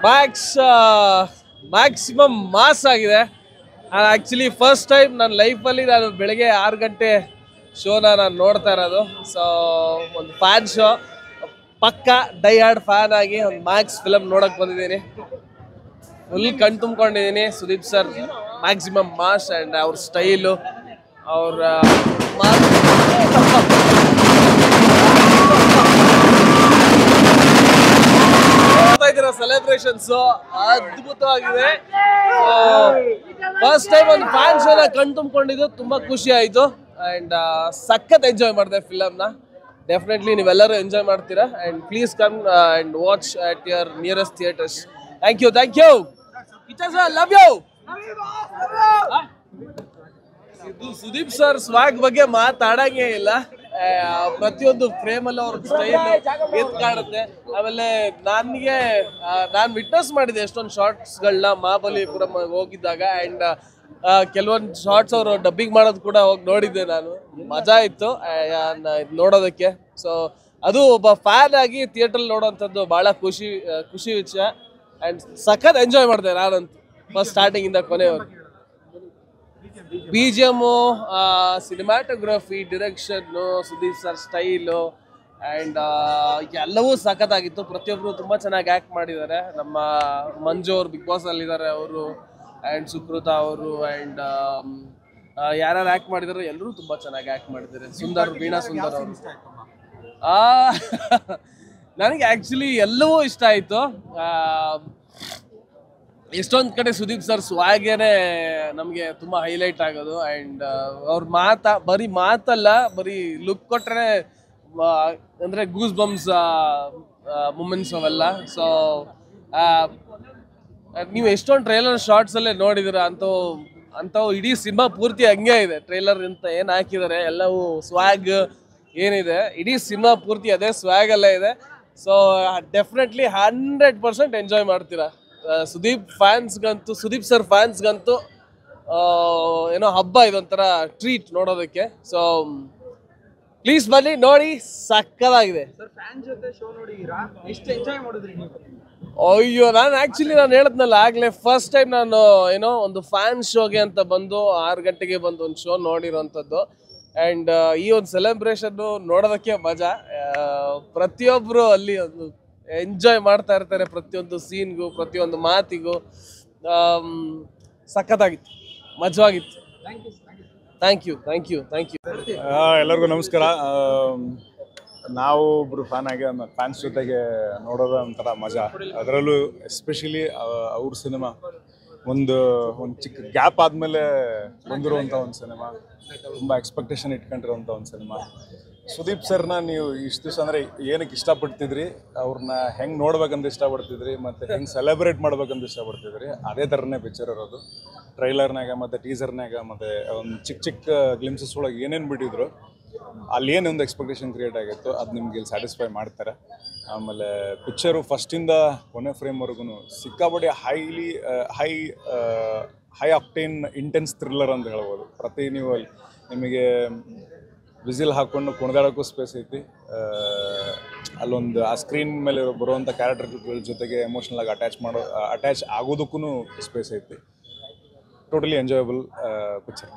Max maximum mass ಆಗಿದೆ. Actually first time ನನ್ನ ಲೈಫಲ್ಲಿ ನಾನು ಬೆಳಗ್ಗೆ 6 ಗಂಟೆ ಶೋನ ನಾನು ನೋಡ್ತಾ ಇರೋದು. ಸೊ ಒಂದು ಫ್ಯಾನ್ ಶೋ, ಪಕ್ಕ ಡೈ ಹಾರ್ಡ್ ಫ್ಯಾನ್ ಆಗಿ ಒಂದು ಮ್ಯಾಕ್ಸ್ ಫಿಲಮ್ ನೋಡೋಕೆ ಬಂದಿದ್ದೀನಿ. ಫುಲ್ ಕಣ್ ತುಂಬ್ಕೊಂಡಿದ್ದೀನಿ. Sudeep sir maximum mass and ಅವ್ರ ಸ್ಟೈಲು, ಅವ್ರ ಸೆಲೆಬ್ರೇಷನ್ಸ್ ಅದ್ಭುತವಾಗಿದೆ. ಫಸ್ಟ್ ಟೈಮ್ ಒಂದು ಫ್ಯಾನ್ ಶೋನ ಕಣ್ ತುಂಬಿಕೊಂಡಿದ್ದು ತುಂಬಾ ಖುಷಿ ಆಯಿತು. ಆ್ಯಂಡ್ ಸಖತ್ ಎಂಜಾಯ್ ಮಾಡಿದೆ ಫಿಲಮ್ನ. ಡೆಫಿನೆಟ್ಲಿ ನೀವೆಲ್ಲರೂ ಎಂಜಾಯ್ ಮಾಡ್ತೀರಾ. And please come and watch at your nearest theatres. Thank you, thank you. Love you. Sudeep sir swag ಬಗ್ಗೆ ಮಾತಾಡಂಗೇ ಇಲ್ಲ. ಪ್ರತಿಯೊಂದು ಫ್ರೇಮಲ್ಲಿ ಅವ್ರ ಸ್ಟೈಲ್ ಎದ್ದು ಕಾಣುತ್ತೆ. ಆಮೇಲೆ ನಾನು ವಿಟ್ನೆಸ್ ಮಾಡಿದೆ ಎಷ್ಟೊಂದು ಶಾರ್ಟ್ಸ್ಗಳನ್ನ ಮಹಾಬಲಿಪುರಂ ಹೋಗಿದ್ದಾಗ. ಆ್ಯಂಡ್ ಕೆಲವೊಂದು ಶಾರ್ಟ್ಸ್ ಅವರು ಡಬ್ಬಿಂಗ್ ಮಾಡೋದು ಕೂಡ ಹೋಗಿ ನೋಡಿದ್ದೆ ನಾನು. ಮಜಾ ಇತ್ತು ನೋಡೋದಕ್ಕೆ. ಸೊ ಅದು ಒಬ್ಬ ಫ್ಯಾನ್ ಆಗಿ ಥಿಯೇಟ್ರಲ್ಲಿ ನೋಡೋವಂಥದ್ದು ಭಾಳ ಖುಷಿ ವಿಷಯ. ಆ್ಯಂಡ್ ಸಖತ್ ಎಂಜಾಯ್ ಮಾಡಿದೆ ನಾನಂತೂ ಫಸ್ಟ್ ಸ್ಟಾರ್ಟಿಂಗಿಂದ ಕೊನೆಯವರು. BGM, cinematography, direction, Sudeep sir style and ಎಲ್ಲವೂ ಸಖತ್ತಾಗಿತ್ತು. ಪ್ರತಿಯೊಬ್ಬರು ತುಂಬ ಚೆನ್ನಾಗಿ ಆ್ಯಕ್ಟ್ ಮಾಡಿದ್ದಾರೆ. ನಮ್ಮ ಮಂಜು ಅವರು ಬಿಗ್ ಬಾಸಲ್ಲಿದ್ದಾರೆ, ಅವರು ಆ್ಯಂಡ್ ಸುಕೃತ ಅವರು ಆ್ಯಂಡ್ ಯಾರ್ಯಾರು ಆ್ಯಕ್ಟ್ ಮಾಡಿದಾರೋ ಎಲ್ಲರೂ ತುಂಬ ಚೆನ್ನಾಗಿ ಆ್ಯಕ್ಟ್ ಮಾಡಿದ್ದಾರೆ. ವೀಣಾ ಸುಂದರ್ ಅವರು. ನನಗೆ ಆ್ಯಕ್ಚುಲಿ ಎಲ್ಲವೂ ಇಷ್ಟ ಆಯಿತು. ಎಷ್ಟೊಂದು ಕಡೆ ಸುದೀಪ್ ಸರ್ ಸ್ವಾಗೇನೆ ನಮಗೆ ತುಂಬ ಹೈಲೈಟ್ ಆಗೋದು. ಆ್ಯಂಡ್ ಅವ್ರ ಬರೀ ಮಾತಲ್ಲ, ಬರೀ ಲುಕ್ ಕೊಟ್ಟರೆ ಅಂದರೆ ಗೂಸ್ ಬಂಪ್ಸ್ ಮೂಮೆಂಟ್ಸ್ ಅವೆಲ್ಲ. ಸೊ ನೀವು ಎಷ್ಟೊಂದು ಟ್ರೈಲರ್ ಶಾರ್ಟ್ಸಲ್ಲೇ ನೋಡಿದಿರ. ಅಂಥವು ಇಡೀ ಸಿನಿಮಾ ಪೂರ್ತಿ ಹಂಗೆ ಇದೆ. ಟ್ರೈಲರ್ ಅಂತ ಏನು ಹಾಕಿದ್ದಾರೆ ಎಲ್ಲವೂ ಸ್ವಾಗ್ ಏನಿದೆ, ಇಡೀ ಸಿನಿಮಾ ಪೂರ್ತಿ ಅದೇ ಸ್ವಾಗಲ್ಲೇ ಇದೆ. ಸೊ ಡೆಫಿನೆಟ್ಲಿ 100% ಎಂಜಾಯ್ ಮಾಡ್ತೀರಾ. ಸುದೀಪ್ ಸರ್ ಫ್ಯಾನ್ಸ್ಗಂತೂ ಏನೋ ಹಬ್ಬ, ಇದೊಂಥರ ಟ್ರೀಟ್ ನೋಡೋದಕ್ಕೆ. ಸೊ ಪ್ಲೀಸ್ ಬನ್ನಿ ನೋಡಿ, ಸಕ್ಕದಾಗಿದೆ. ಅಯ್ಯೋ, ನಾನು ಹೇಳಿದ್ನಲ್ಲ ಆಗ್ಲೇ, ಫಸ್ಟ್ ಟೈಮ್ ನಾನು ಏನೋ ಒಂದು ಫ್ಯಾನ್ ಶೋಗೆ ಅಂತ ಬಂದು 6 ಗಂಟೆಗೆ ಬಂದು ಒಂದು ಶೋ ನೋಡಿರೋಂಥದ್ದು. ಆ್ಯಂಡ್ ಈ ಒಂದು ಸೆಲೆಬ್ರೇಷನ್ನು ನೋಡೋದಕ್ಕೆ ಮಜಾ. ಪ್ರತಿಯೊಬ್ಬರು ಅಲ್ಲಿ ಒಂದು ಎಂಜಾಯ್ ಮಾಡ್ತಾ ಇರ್ತಾರೆ, ಪ್ರತಿಯೊಂದು ಸೀನ್ಗೂ ಪ್ರತಿಯೊಂದು ಮಾತಿಗೂ. ಸಖತ್ತಾಗಿತ್ತು, ಮಜವಾಗಿತ್ತು. Thank you. ಎಲ್ಲರಿಗೂ ನಮಸ್ಕಾರ. ನಾವು ಒಬ್ರು ಫ್ಯಾನ್ ಆಗಿ ಫ್ಯಾನ್ಸ್ ಜೊತೆಗೆ ನೋಡೋದು ಒಂಥರ ಮಜಾ. ಅದರಲ್ಲೂ ಎಸ್ಪೆಷಲಿ ಅವ್ರ ಸಿನಿಮಾ ಒಂದು ಚಿಕ್ಕ ಗ್ಯಾಪ್ ಆದಮೇಲೆ ಬಂದಿರುವಂಥ ಒಂದು ಸಿನಿಮಾ, ತುಂಬ ಎಕ್ಸ್ಪೆಕ್ಟೇಷನ್ ಇಟ್ಕೊಂಡಿರೋಂಥ ಒಂದು ಸಿನಿಮಾ. ಸುದೀಪ್ ಸರ್ನ ನೀವು ಇಷ್ಟು ದಿವಸ ಅಂದರೆ ಏನಕ್ಕೆ ಇಷ್ಟಪಡ್ತಿದ್ರಿ, ಅವ್ರನ್ನ ಹೆಂಗೆ ನೋಡ್ಬೇಕಂತ ಇಷ್ಟಪಡ್ತಿದ್ರಿ, ಮತ್ತು ಹೆಂಗೆ ಸೆಲೆಬ್ರೇಟ್ ಮಾಡ್ಬೇಕಂತ ಇಷ್ಟಪಡ್ತಿದ್ರಿ, ಅದೇ ಥರನೇ ಪಿಕ್ಚರ್ ಇರೋದು. ಟ್ರೈಲರ್ನಾಗ ಮತ್ತು ಟೀಸರ್ನಾಗ ಮತ್ತು ಒಂದು ಚಿಕ್ಕ ಗ್ಲಿಮ್ಸಸ್ ಒಳಗೆ ಏನೇನು ಬಿಟ್ಟಿದ್ರು, ಅಲ್ಲಿ ಏನೊಂದು ಎಕ್ಸ್ಪೆಕ್ಟೇಷನ್ ಕ್ರಿಯೇಟ್ ಆಗಿತ್ತು, ಅದು ನಿಮ್ಗೆ ಇಲ್ಲಿ ಸ್ಯಾಟಿಸ್ಫೈ ಮಾಡ್ತಾರೆ. ಆಮೇಲೆ ಪಿಕ್ಚರು ಫಸ್ಟಿಂದ ಕೊನೆ ಫ್ರೇಮ್ವರೆಗೂ ಸಿಕ್ಕಾಪಟ್ಟೆ ಹೈ ಆಕ್ಟೇನ್ ಇಂಟೆನ್ಸ್ ಥ್ರಿಲ್ಲರ್ ಅಂತ ಹೇಳ್ಬೋದು. ನೀವು ಅಲ್ಲಿ ನಿಮಗೆ ವಿಸಿಲ್ ಹಾಕ್ಕೊಂಡು ಕುಣಿದಾಡೋಕ್ಕೂ ಸ್ಪೇಸ್ ಐತಿ. ಅಲ್ಲೊಂದು ಆ ಸ್ಕ್ರೀನ್ ಮೇಲೆ ಬರುವಂಥ ಕ್ಯಾರೆಕ್ಟರ್ಗಳ ಜೊತೆಗೆ ಎಮೋಷ್ನಲ್ ಆಗಿ ಅಟ್ಯಾಚ್ ಆಗೋದಕ್ಕೂ ಸ್ಪೇಸ್ ಐತಿ. Totally enjoyable picture.